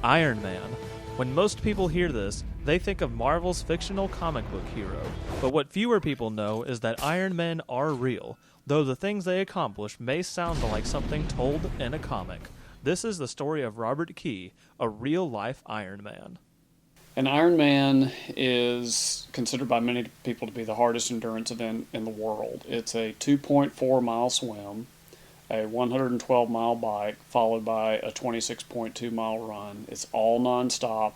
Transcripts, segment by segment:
Iron Man. When most people hear this, they think of Marvel's fictional comic book hero. But what fewer people know is that Iron Men are real, though the things they accomplish may sound like something told in a comic. This is the story of Robert Key, a real-life Iron Man. An Ironman is considered by many people to be the hardest endurance event in the world. It's a 2.4 mile swim, a 112 mile bike, followed by a 26.2 mile run. It's all nonstop,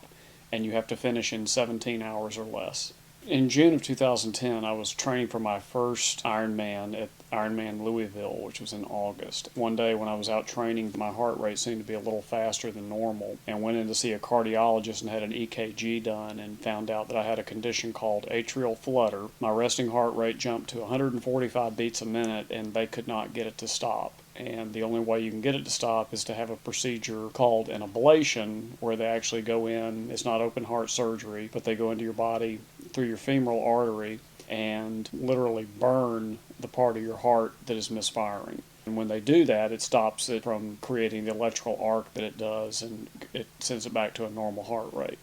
and you have to finish in 17 hours or less. In June of 2010, I was training for my first Ironman at Ironman Louisville, which was in August. One day when I was out training, my heart rate seemed to be a little faster than normal, and went in to see a cardiologist and had an EKG done and found out that I had a condition called atrial flutter. My resting heart rate jumped to 145 beats a minute, and they could not get it to stop. And the only way you can get it to stop is to have a procedure called an ablation, where they actually go in. It's not open heart surgery, but they go into your body through your femoral artery and literally burn the part of your heart that is misfiring. And when they do that, it stops it from creating the electrical arc that it does, and it sends it back to a normal heart rate.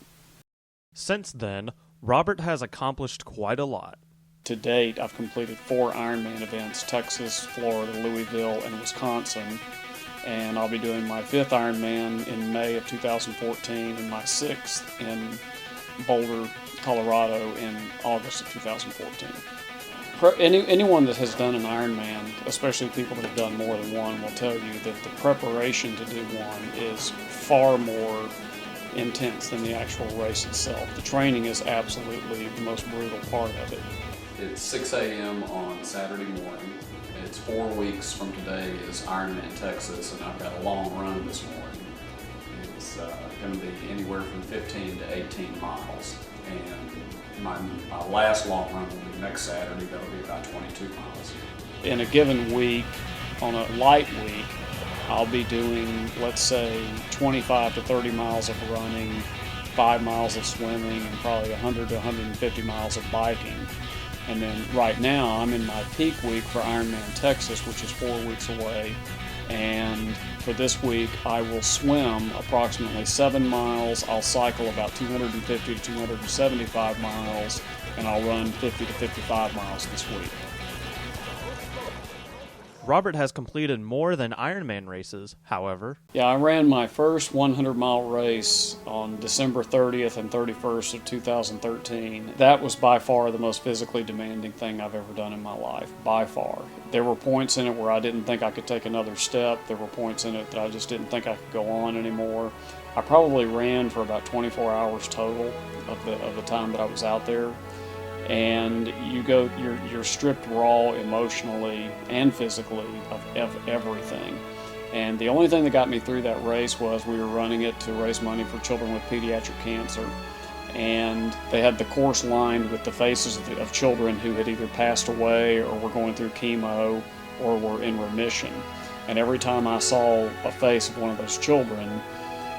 Since then, Robert has accomplished quite a lot. To date, I've completed 4 Ironman events: Texas, Florida, Louisville, and Wisconsin. And I'll be doing my 5th Ironman in May of 2014 and my 6th in Boulder, Colorado in August of 2014. Anyone that has done an Ironman, especially people that have done more than one, will tell you that the preparation to do one is far more intense than the actual race itself. The training is absolutely the most brutal part of it. It's 6 a.m. on Saturday morning. It's 4 weeks from today is Ironman Texas, and I've got a long run this morning. It's going to be anywhere from 15 to 18 miles. And my last long run will be next Saturday. That'll be about 22 miles. In a given week, on a light week, I'll be doing, let's say, 25 to 30 miles of running, 5 miles of swimming, and probably 100 to 150 miles of biking. And then right now, I'm in my peak week for Ironman Texas, which is 4 weeks away. And for this week, I will swim approximately 7 miles. I'll cycle about 250 to 275 miles, and I'll run 50 to 55 miles this week. Robert has completed more than Ironman races, however. Yeah, I ran my first 100-mile race on December 30th and 31st of 2013. That was by far the most physically demanding thing I've ever done in my life, by far. There were points in it where I didn't think I could take another step. There were points in it that I just didn't think I could go on anymore. I probably ran for about 24 hours total of the time that I was out there. And you're stripped raw emotionally and physically of everything. And the only thing that got me through that race was we were running it to raise money for children with pediatric cancer. And they had the course lined with the faces of children who had either passed away or were going through chemo or were in remission. And every time I saw a face of one of those children,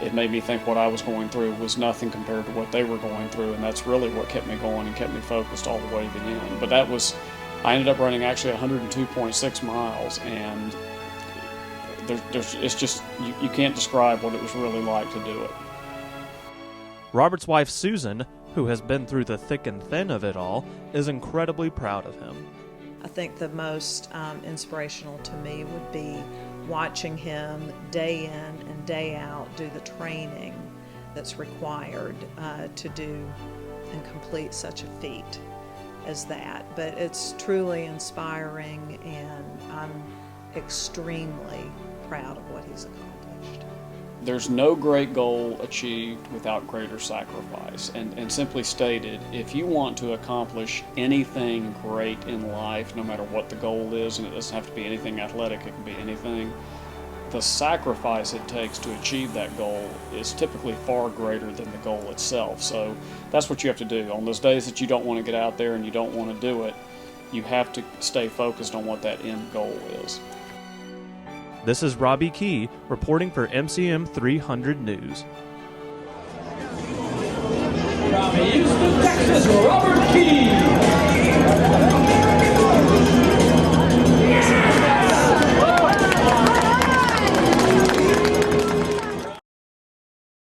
it made me think what I was going through was nothing compared to what they were going through, and that's really what kept me going and kept me focused all the way to the end. But I ended up running actually 102.6 miles, and it's just, you can't describe what it was really like to do it. Robert's wife, Susan, who has been through the thick and thin of it all, is incredibly proud of him. I think the most inspirational to me would be watching him day in and day out do the training that's required to do and complete such a feat as that. But it's truly inspiring, and I'm extremely proud of what he's accomplished. There's no great goal achieved without greater sacrifice. And simply stated, if you want to accomplish anything great in life, no matter what the goal is, and it doesn't have to be anything athletic, it can be anything, the sacrifice it takes to achieve that goal is typically far greater than the goal itself. So that's what you have to do. On those days that you don't want to get out there and you don't want to do it, you have to stay focused on what that end goal is. This is Robbie Key reporting for MCM 300 News. From Houston, Texas, Robert Key.